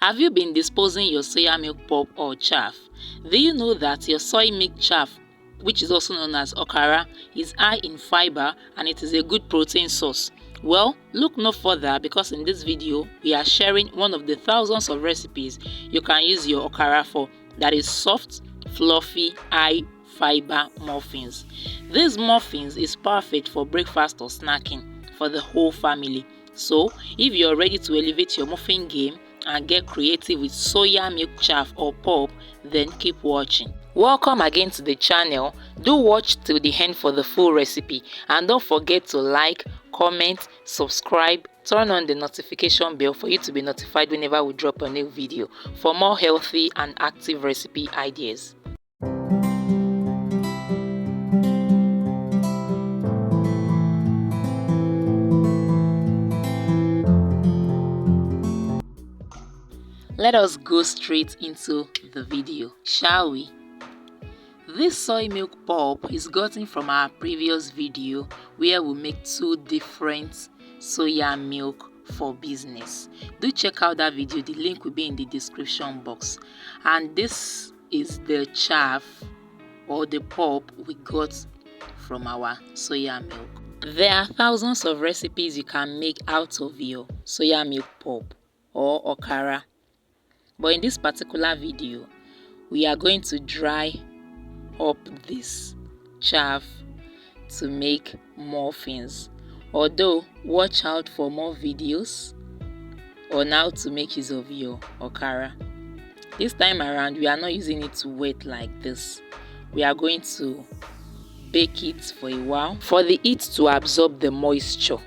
Have you been disposing your soya milk pulp or chaff? Do you know that your soy milk chaff, which is also known as okara, is high in fiber and it is a good protein source? Well, look no further because in this video we are sharing one of the thousands of recipes you can use your okara for, that is soft, fluffy, high fiber muffins. These muffins is perfect for breakfast or snacking for the whole family. So if you're ready to elevate your muffin game and get creative with soya milk chaff or pulp, then keep watching. Welcome again to the channel. Do watch till the end for the full recipe and don't forget to like, comment, subscribe, turn on the notification bell for you to be notified whenever we drop a new video for more healthy and active recipe ideas. Let us go straight into the video, shall we? This soy milk pulp is gotten from our previous video where we make two different soya milk for business. Do check out that video, the link will be in the description box. And this is the chaff or the pulp we got from our soya milk. There are thousands of recipes you can make out of your soya milk pulp or okara. But in this particular video, we are going to dry up this chaff to make muffins. Although, watch out for more videos on how to make use of your okara. This time around, we are not using it to wet like this. We are going to bake it for a while for the heat to absorb the moisture,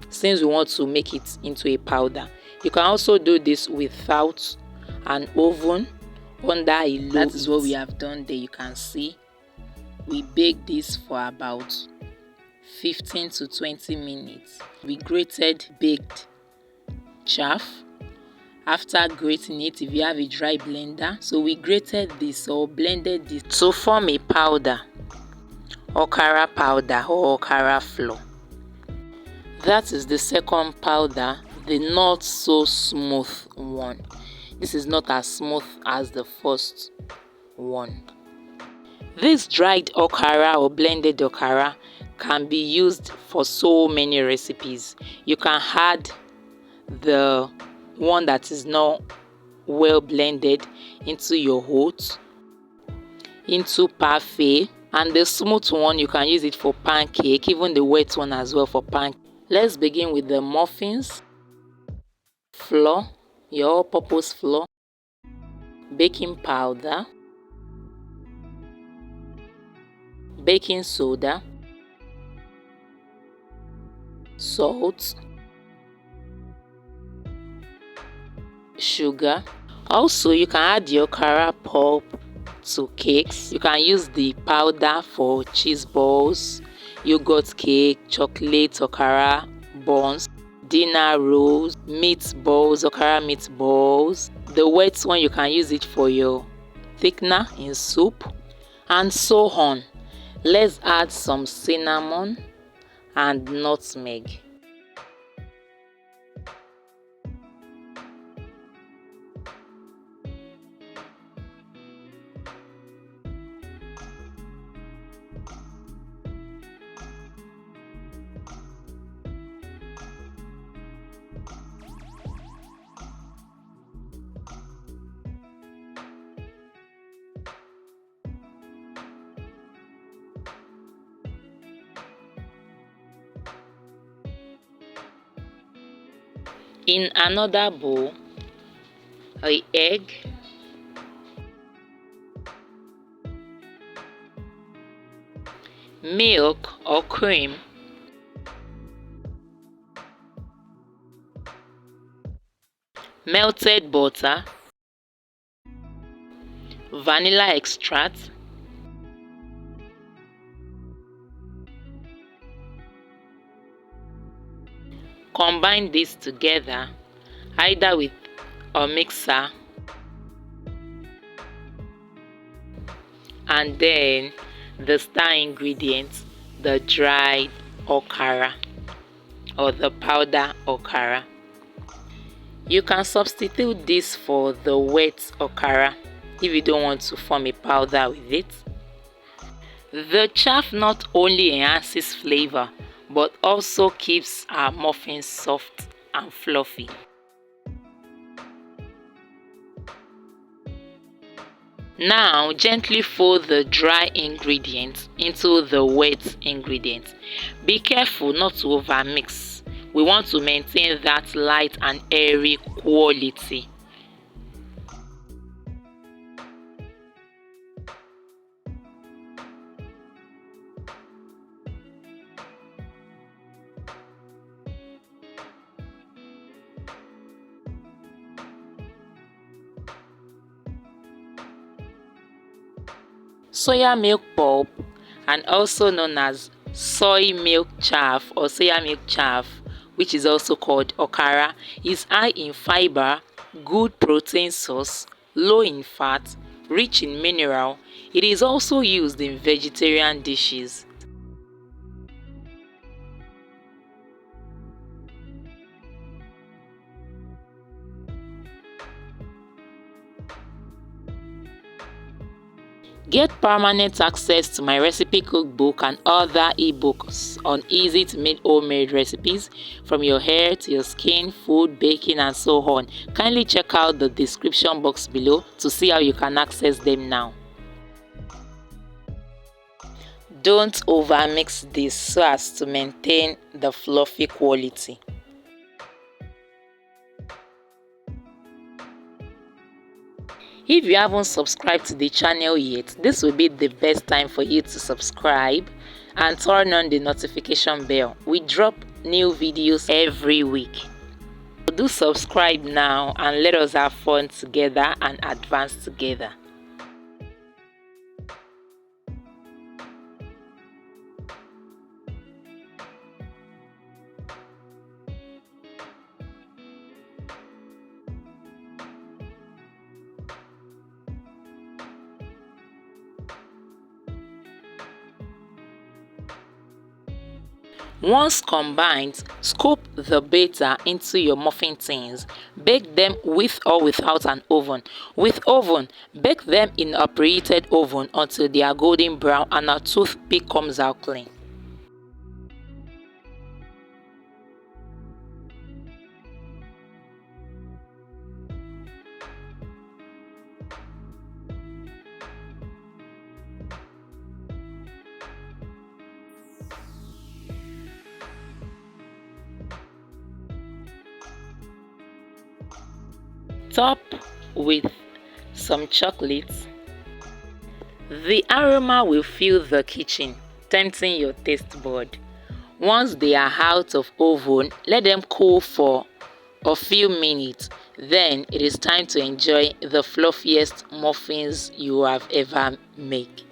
since we want to make it into a powder. You can also do this without an oven under a low. That is what we have done there. You can see we baked this for about 15 to 20 minutes. We grated baked chaff. After grating it, if you have a dry blender, so we grated this or blended this to form a powder, okara powder or okara flour. That is the second powder, the not so smooth one. This is not as smooth as the first one. This dried okara or blended okara can be used for so many recipes. You can add the one that is not well blended into your oats, into parfait, and the smooth one you can use it for pancake, even the wet one as well for pancake. Let's begin with the muffins. Flour, your all-purpose flour, baking powder, baking soda, salt, sugar. Also, you can add your okara pulp to cakes. You can use the powder for cheese balls, yogurt cake, chocolate okara buns, dinner rolls, meatballs, okara meatballs. The wet one you can use it for your thickener in soup, and so on. Let's add some cinnamon and nutmeg. In another bowl, an egg, milk or cream, melted butter, vanilla extract, combine this together either with a mixer, and then the star ingredient, the dried okara or the powder okara. You can substitute this for the wet okara if you don't want to form a powder with it. The chaff not only enhances flavor but also keeps our muffins soft and fluffy. Now gently fold the dry ingredients into the wet ingredients. Be careful not to overmix. We want to maintain that light and airy quality. Soya milk pulp, and also known as soy milk chaff or soya milk chaff, which is also called okara, is high in fiber, good protein source, low in fat, rich in mineral. It is also used in vegetarian dishes. Get permanent access to my recipe cookbook and other ebooks on easy to make homemade recipes from your hair to your skin, food, baking and so on. Kindly check out the description box below to see how you can access them now. Don't overmix this so as to maintain the fluffy quality. If you haven't subscribed to the channel yet, this will be the best time for you to subscribe and turn on the notification bell. We drop new videos every week. Do subscribe now and let us have fun together and advance together. Once combined, scoop the batter into your muffin tins. Bake them with or without an oven. With oven, bake them in a preheated oven until they are golden brown and a toothpick comes out clean. Top with some chocolate. The aroma will fill the kitchen, tempting your taste bud. Once they are out of oven, let them cool for a few minutes. Then it is time to enjoy the fluffiest muffins you have ever made.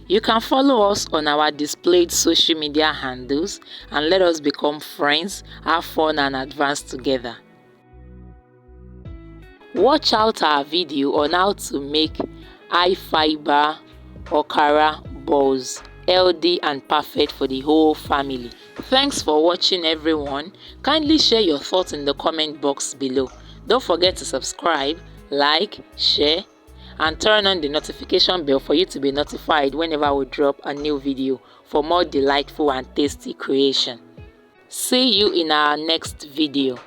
You can follow us on our displayed social media handles and let us become friends, have fun and advance together. Watch out our video on how to make high fiber okara balls, healthy and perfect for the whole family. Thanks for watching everyone. Kindly share your thoughts in the comment box below. Don't forget to subscribe, like, share and turn on the notification bell for you to be notified whenever we drop a new video for more delightful and tasty creation. See you in our next video.